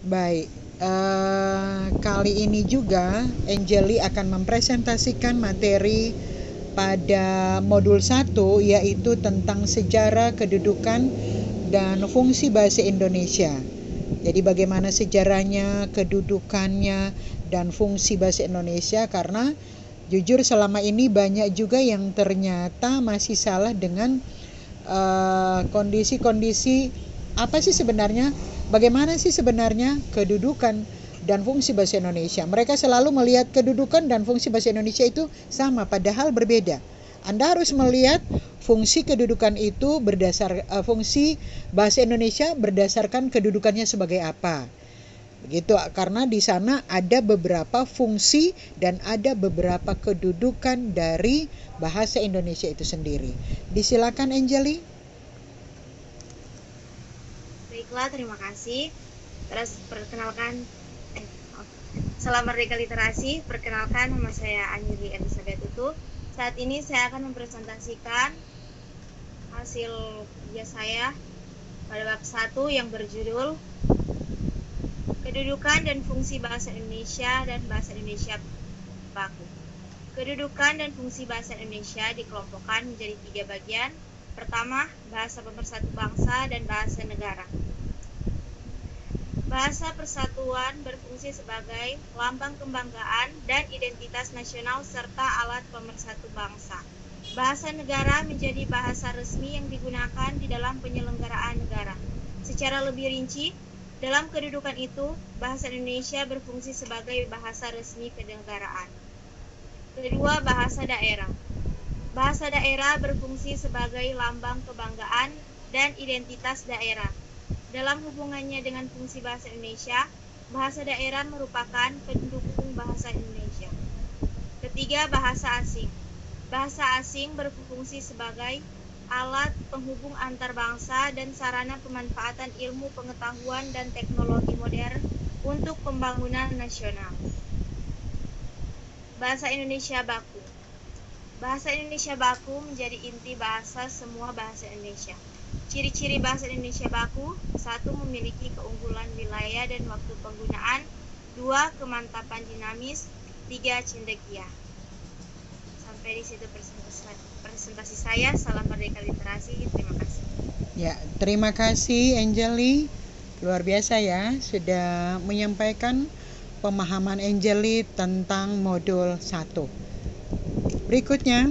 Baik, kali ini juga Angeli akan mempresentasikan materi pada modul 1, yaitu tentang sejarah, kedudukan, dan fungsi bahasa Indonesia. Jadi bagaimana sejarahnya, kedudukannya, dan fungsi bahasa Indonesia, karena jujur selama ini banyak juga yang ternyata masih salah dengan kondisi-kondisi apa sih sebenarnya, bagaimana sih sebenarnya kedudukan dan fungsi bahasa Indonesia. Mereka selalu melihat kedudukan dan fungsi bahasa Indonesia itu sama, padahal berbeda. Anda harus melihat fungsi kedudukan itu fungsi bahasa Indonesia berdasarkan kedudukannya sebagai apa. Begitu, karena di sana ada beberapa fungsi dan ada beberapa kedudukan dari bahasa Indonesia itu sendiri. Disilakan Angeli. Baiklah, terima kasih. Perkenalkan, Salam Merdeka Literasi. Perkenalkan, nama saya Anjeli Elizabeth Tutu. Saat ini saya akan mempresentasikan hasil kerja saya pada bab 1 yang berjudul Kedudukan dan Fungsi Bahasa Indonesia dan Bahasa Indonesia Baku. Kedudukan dan fungsi bahasa Indonesia dikelompokkan menjadi 3 bagian. Pertama, bahasa pemersatu bangsa dan bahasa negara. Bahasa persatuan berfungsi sebagai lambang kebanggaan dan identitas nasional serta alat pemersatu bangsa. Bahasa negara menjadi bahasa resmi yang digunakan di dalam penyelenggaraan negara. Secara lebih rinci, dalam kedudukan itu, bahasa Indonesia berfungsi sebagai bahasa resmi kenegaraan. Kedua, bahasa daerah. Bahasa daerah berfungsi sebagai lambang kebanggaan dan identitas daerah. Dalam hubungannya dengan fungsi bahasa Indonesia, bahasa daerah merupakan pendukung bahasa Indonesia. Ketiga, bahasa asing. Bahasa asing berfungsi sebagai alat penghubung antar bangsa dan sarana pemanfaatan ilmu pengetahuan dan teknologi modern untuk pembangunan nasional. Bahasa Indonesia baku. Bahasa Indonesia baku menjadi inti bahasa semua bahasa Indonesia. Ciri-ciri bahasa Indonesia baku: 1. Memiliki keunggulan wilayah dan waktu penggunaan. 2. Kemantapan dinamis. 3. Cendekia. Sampai di situ presentasi saya. Salam Merdeka Literasi. Terima kasih. Ya, terima kasih Angeli. Luar biasa ya, sudah menyampaikan pemahaman Angeli tentang modul 1. Berikutnya,